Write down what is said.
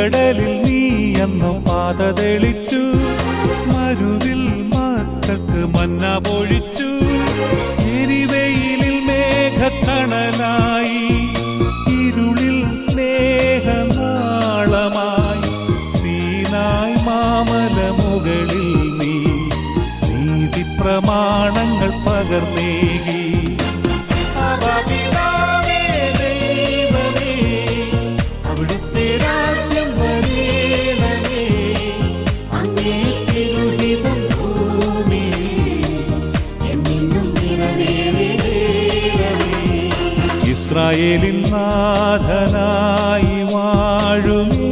ചെങ്കടലിൽ നീ അന്നു പാത തെളിച്ചു, മരുവിൽ മക്കൾക്ക് മന്ന പൊഴിച്ചു. എരിവെയിലിൽ മേഘത്തണലായി, ഇരുളിൽ സ്നേഹനാളമായി, സീനായ് മാമല മുകളിൽ നീ നീതി പ്രമാണങ്ങൾ പകർന്നേകി. അവിടുത്തെ രാജ്യം വരേണമേ, അങ്ങേ തിരുഹിതം ഭൂമിയിൽ എന്നും നിറവേറേണമേ. ഇസ്രായേലിൻ നാഥനായി വാഴുമേ